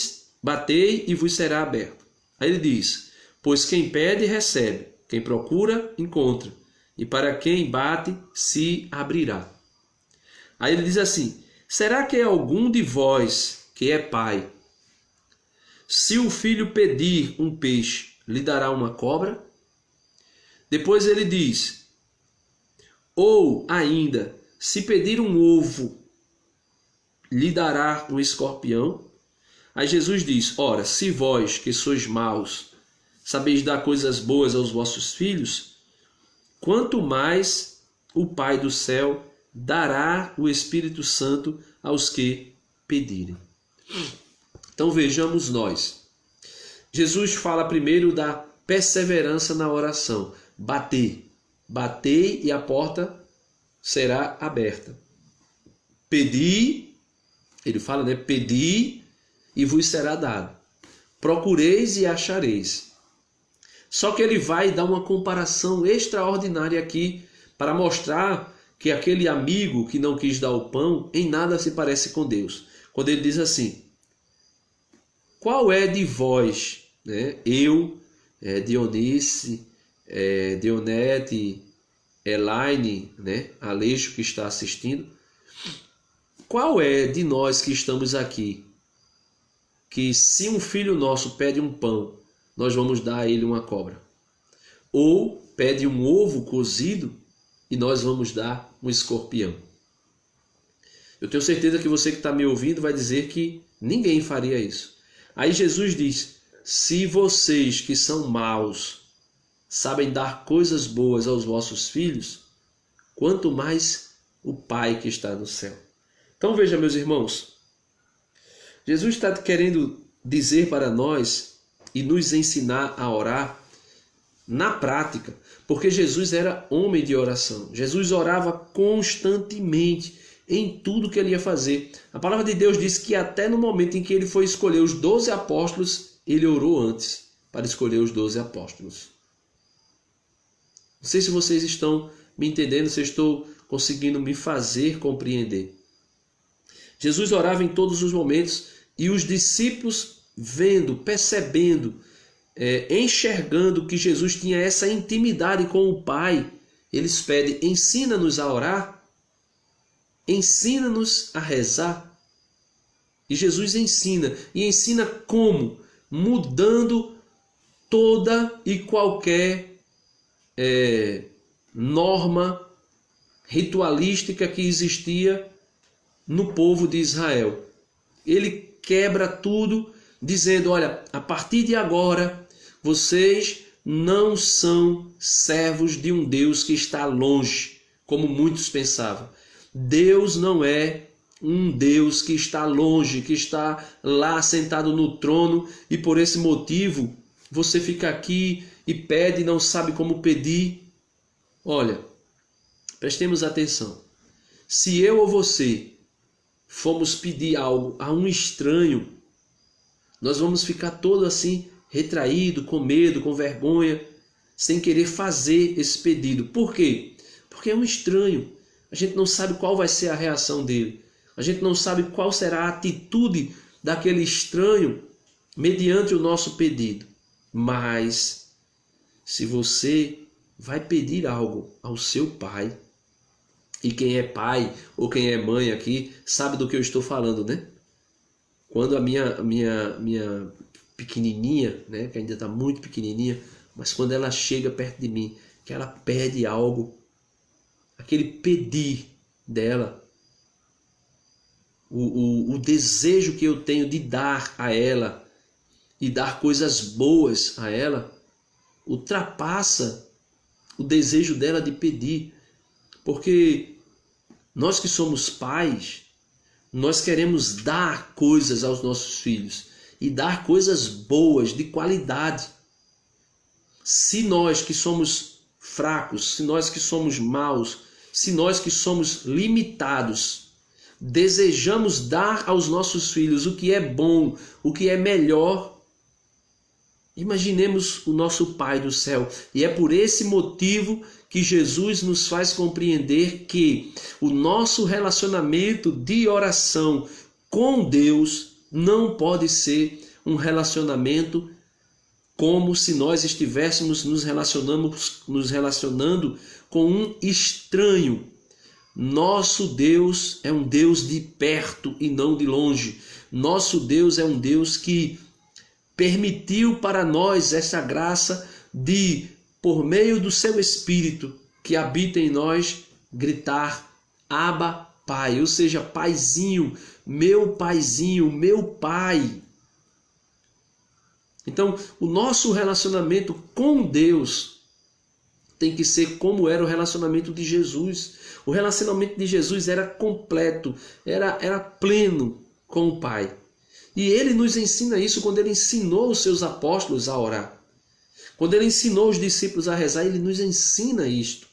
e vos será aberto. Aí ele diz, pois quem pede recebe, quem procura encontra, e para quem bate se abrirá. Aí ele diz assim, será que é algum de vós que é pai, se o filho pedir um peixe, lhe dará uma cobra? Depois ele diz, ou ainda, se pedir um ovo, lhe dará um escorpião? Aí Jesus diz, ora, se vós que sois maus, sabeis dar coisas boas aos vossos filhos, quanto mais o Pai do céu dará o Espírito Santo aos que pedirem. Então vejamos nós. Jesus fala primeiro da perseverança na oração. Batei e a porta será aberta. Pedi, ele fala, né? Pedi e vos será dado. Procureis e achareis. Só que ele vai dar uma comparação extraordinária aqui para mostrar que aquele amigo que não quis dar o pão em nada se parece com Deus. Quando ele diz assim, qual é de vós, né? Eu, Dionice, Dionete, Elaine, né? Aleixo que está assistindo. Qual é de nós que estamos aqui que se um filho nosso pede um pão, nós vamos dar a ele uma cobra? Ou pede um ovo cozido e nós vamos dar um escorpião? Eu tenho certeza que você que está me ouvindo vai dizer que ninguém faria isso. Aí Jesus diz: se vocês que são maus sabem dar coisas boas aos vossos filhos, quanto mais o Pai que está no céu. Então veja, meus irmãos, Jesus está querendo dizer para nós e nos ensinar a orar na prática, porque Jesus era homem de oração. Jesus orava constantemente em tudo que ele ia fazer. A palavra de Deus diz que até no momento em que ele foi escolher os 12 apóstolos, ele orou antes para escolher os 12 apóstolos. Não sei se vocês estão me entendendo, se eu estou conseguindo me fazer compreender. Jesus orava em todos os momentos e os discípulos vendo, percebendo, enxergando que Jesus tinha essa intimidade com o Pai, eles pedem: ensina-nos a orar, ensina-nos a rezar. E Jesus ensina, e ensina como? Mudando toda e qualquer norma ritualística que existia no povo de Israel. Ele quebra tudo, dizendo: olha, a partir de agora, vocês não são servos de um Deus que está longe, como muitos pensavam. Deus não é um Deus que está longe, que está lá sentado no trono e por esse motivo você fica aqui e pede e não sabe como pedir. Olha, prestemos atenção. Se eu ou você formos pedir algo a um estranho, nós vamos ficar todo assim retraído, com medo, com vergonha, sem querer fazer esse pedido. Por quê? Porque é um estranho. A gente não sabe qual vai ser a reação dele. A gente não sabe qual será a atitude daquele estranho mediante o nosso pedido. Mas se você vai pedir algo ao seu pai, e quem é pai ou quem é mãe aqui sabe do que eu estou falando, né? Quando a minha pequenininha, né, que ainda está muito pequenininha, mas quando ela chega perto de mim, que ela pede algo, aquele pedir dela, o desejo que eu tenho de dar a ela e dar coisas boas a ela, ultrapassa o desejo dela de pedir. Porque nós que somos pais, nós queremos dar coisas aos nossos filhos e dar coisas boas, de qualidade. Se nós que somos fracos, se nós que somos maus, se nós que somos limitados, desejamos dar aos nossos filhos o que é bom, o que é melhor, imaginemos o nosso Pai do céu. E é por esse motivo que Jesus nos faz compreender que o nosso relacionamento de oração com Deus não pode ser um relacionamento como se nós estivéssemos nos relacionando com um estranho. Nosso Deus é um Deus de perto e não de longe. Nosso Deus é um Deus que permitiu para nós essa graça de, por meio do seu Espírito que habita em nós, gritar: Abba, Pai, ou seja, Paizinho, meu Pai. Então, o nosso relacionamento com Deus tem que ser como era o relacionamento de Jesus. O relacionamento de Jesus era completo, era pleno com o Pai. E ele nos ensina isso quando ele ensinou os seus apóstolos a orar. Quando ele ensinou os discípulos a rezar, ele nos ensina isto.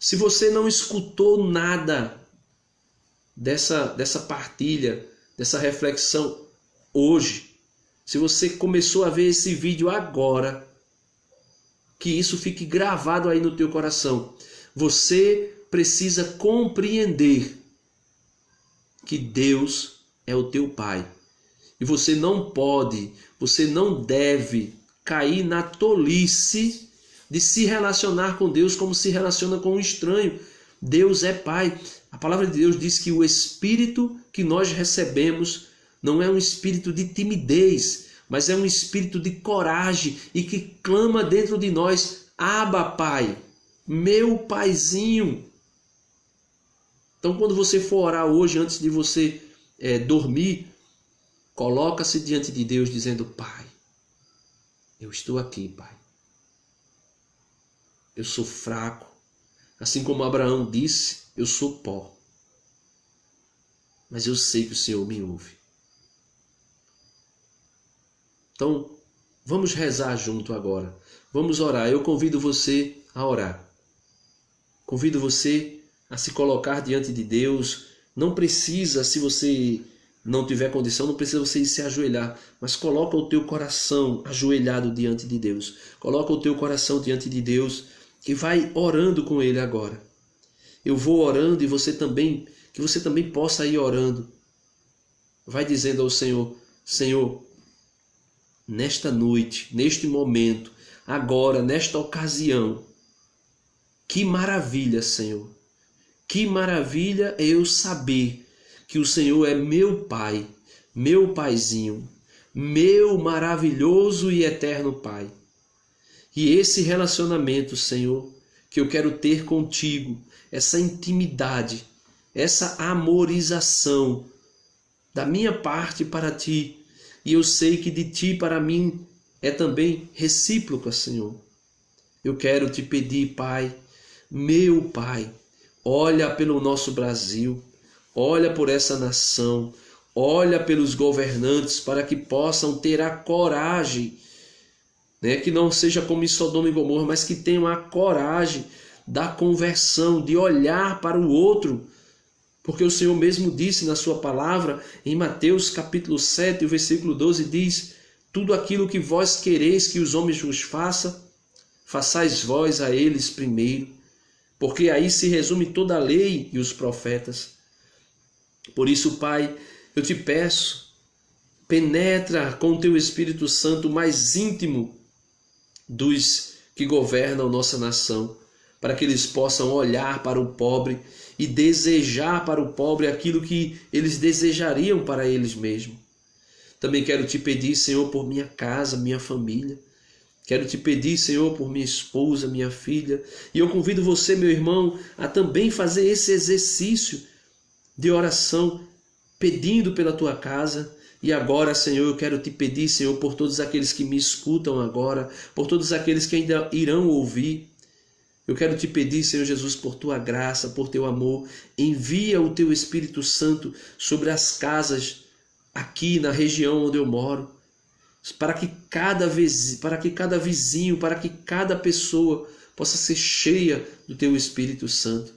Se você não escutou nada dessa partilha, dessa reflexão hoje, se você começou a ver esse vídeo agora, que isso fique gravado aí no teu coração. Você precisa compreender que Deus é o teu Pai. E você não pode, você não deve cair na tolice de se relacionar com Deus como se relaciona com um estranho. Deus é Pai. A palavra de Deus diz que o Espírito que nós recebemos não é um espírito de timidez, mas é um espírito de coragem e que clama dentro de nós: Abba, Pai, meu Paizinho. Então, quando você for orar hoje, antes de você dormir, coloca-se diante de Deus dizendo: Pai, eu estou aqui, Pai. Eu sou fraco. Assim como Abraão disse, eu sou pó. Mas eu sei que o Senhor me ouve. Então, vamos rezar junto agora. Vamos orar. Eu convido você a orar. Convido você a se colocar diante de Deus. Não precisa, se você não tiver condição, não precisa você ir se ajoelhar, mas coloca o teu coração ajoelhado diante de Deus. Coloca o teu coração diante de Deus e vai orando com Ele agora. Eu vou orando e que você também possa ir orando. Vai dizendo ao Senhor: Senhor, nesta noite, neste momento, agora, nesta ocasião, que maravilha, Senhor. Que maravilha é eu saber que o Senhor é meu Pai, meu Paizinho, meu maravilhoso e eterno Pai. E esse relacionamento, Senhor, que eu quero ter contigo, essa intimidade, essa amorização da minha parte para ti, e eu sei que de ti para mim é também recíproca, Senhor. Eu quero te pedir, Pai, meu Pai, olha pelo nosso Brasil, olha por essa nação, olha pelos governantes para que possam ter a coragem, que não seja como em Sodoma e Gomorra, mas que tenham a coragem da conversão, de olhar para o outro, porque o Senhor mesmo disse na sua palavra, em Mateus capítulo 7, o versículo 12, diz: tudo aquilo que vós quereis que os homens vos façam, façais vós a eles primeiro, porque aí se resume toda a lei e os profetas. Por isso, Pai, eu te peço, penetra com o teu Espírito Santo mais íntimo dos que governam nossa nação, para que eles possam olhar para o pobre e desejar para o pobre aquilo que eles desejariam para eles mesmos. Também quero te pedir, Senhor, por minha casa, minha família. Quero te pedir, Senhor, por minha esposa, minha filha. E eu convido você, meu irmão, a também fazer esse exercício de oração, pedindo pela tua casa. E agora, Senhor, eu quero te pedir, Senhor, por todos aqueles que me escutam agora, por todos aqueles que ainda irão ouvir. Eu quero te pedir, Senhor Jesus, por tua graça, por teu amor, envia o teu Espírito Santo sobre as casas aqui na região onde eu moro, para que cada vizinho, para que cada pessoa possa ser cheia do teu Espírito Santo.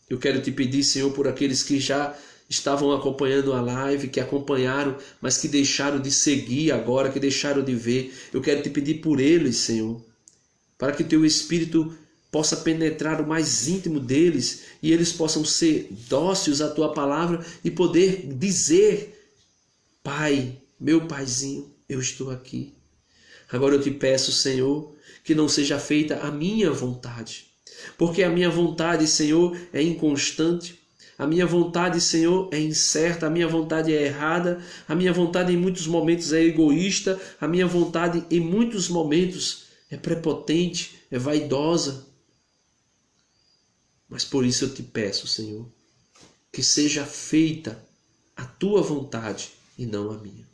Eu quero te pedir, Senhor, por aqueles que já estavam acompanhando a live, que acompanharam, mas que deixaram de seguir agora, que deixaram de ver. Eu quero te pedir por eles, Senhor, para que teu Espírito possa penetrar o mais íntimo deles e eles possam ser dóceis à tua palavra e poder dizer: Pai, meu Paizinho, eu estou aqui. Agora eu te peço, Senhor, que não seja feita a minha vontade, porque a minha vontade, Senhor, é inconstante, a minha vontade, Senhor, é incerta, a minha vontade é errada, a minha vontade em muitos momentos é egoísta, a minha vontade em muitos momentos é prepotente, é vaidosa. Mas por isso eu te peço, Senhor, que seja feita a tua vontade e não a minha.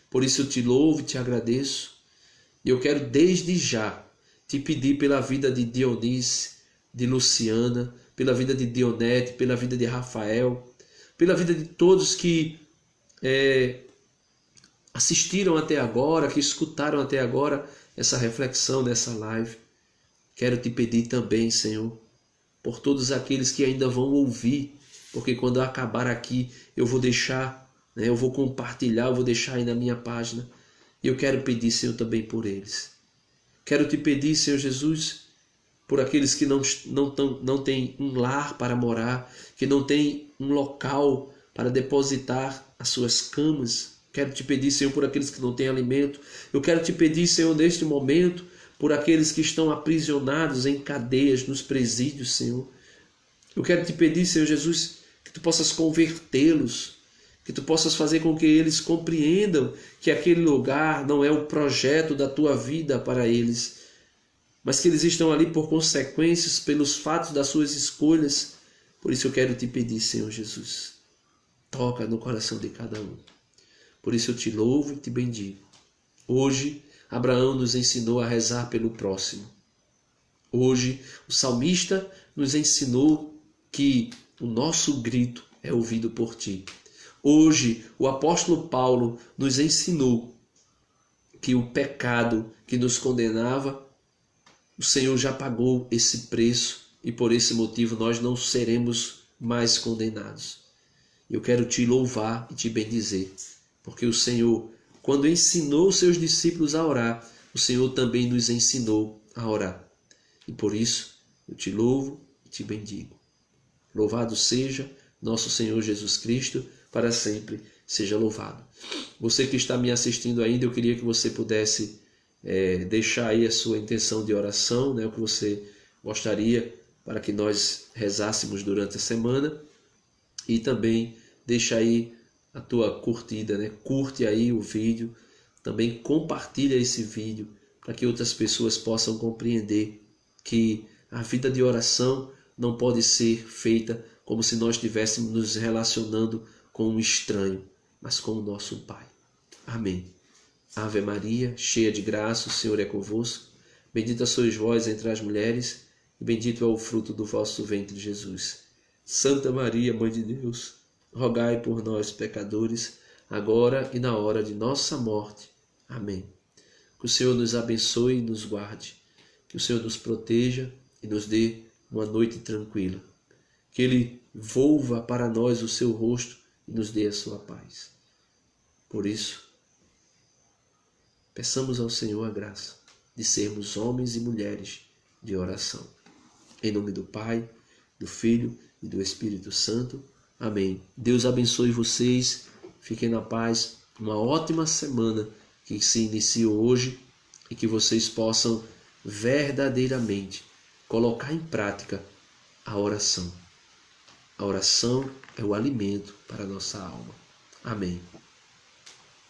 Por isso eu te louvo e te agradeço. E eu quero desde já te pedir pela vida de Dionísio, de Luciana, pela vida de Dionete, pela vida de Rafael, pela vida de todos que assistiram até agora, que escutaram até agora essa reflexão dessa live. Quero te pedir também, Senhor, por todos aqueles que ainda vão ouvir, porque quando eu acabar aqui eu vou deixar, eu vou compartilhar, eu vou deixar aí na minha página. E eu quero pedir, Senhor, também por eles. Quero te pedir, Senhor Jesus, por aqueles que não têm um lar para morar, que não têm um local para depositar as suas camas. Quero te pedir, Senhor, por aqueles que não têm alimento. Eu quero te pedir, Senhor, neste momento, por aqueles que estão aprisionados em cadeias, nos presídios, Senhor. Eu quero te pedir, Senhor Jesus, que tu possas convertê-los, que tu possas fazer com que eles compreendam que aquele lugar não é o projeto da tua vida para eles, mas que eles estão ali por consequências, pelos fatos das suas escolhas. Por isso eu quero te pedir, Senhor Jesus, toca no coração de cada um. Por isso eu te louvo e te bendigo. Hoje, Abraão nos ensinou a rezar pelo próximo. Hoje, o salmista nos ensinou que o nosso grito é ouvido por ti. Hoje, o apóstolo Paulo nos ensinou que o pecado que nos condenava, o Senhor já pagou esse preço e por esse motivo nós não seremos mais condenados. Eu quero te louvar e te bendizer, porque o Senhor, quando ensinou os seus discípulos a orar, o Senhor também nos ensinou a orar. E por isso eu te louvo e te bendigo. Louvado seja nosso Senhor Jesus Cristo, para sempre seja louvado. Você que está me assistindo ainda, eu queria que você pudesse deixar aí a sua intenção de oração, né, o que você gostaria para que nós rezássemos durante a semana, e também deixa aí a tua curtida, né? Curte aí o vídeo, também compartilha esse vídeo para que outras pessoas possam compreender que a vida de oração não pode ser feita como se nós estivéssemos nos relacionando com um estranho, mas com o nosso Pai. Amém. Ave Maria, cheia de graça, o Senhor é convosco. Bendita sois vós entre as mulheres, e bendito é o fruto do vosso ventre, Jesus. Santa Maria, Mãe de Deus, rogai por nós, pecadores, agora e na hora de nossa morte. Amém. Que o Senhor nos abençoe e nos guarde. Que o Senhor nos proteja e nos dê uma noite tranquila. Que Ele volva para nós o seu rosto e nos dê a sua paz. Por isso, peçamos ao Senhor a graça de sermos homens e mulheres de oração. Em nome do Pai, do Filho e do Espírito Santo. Amém. Deus abençoe vocês. Fiquem na paz. Uma ótima semana que se iniciou hoje e que vocês possam verdadeiramente colocar em prática a oração. A oração é o alimento para a nossa alma. Amém.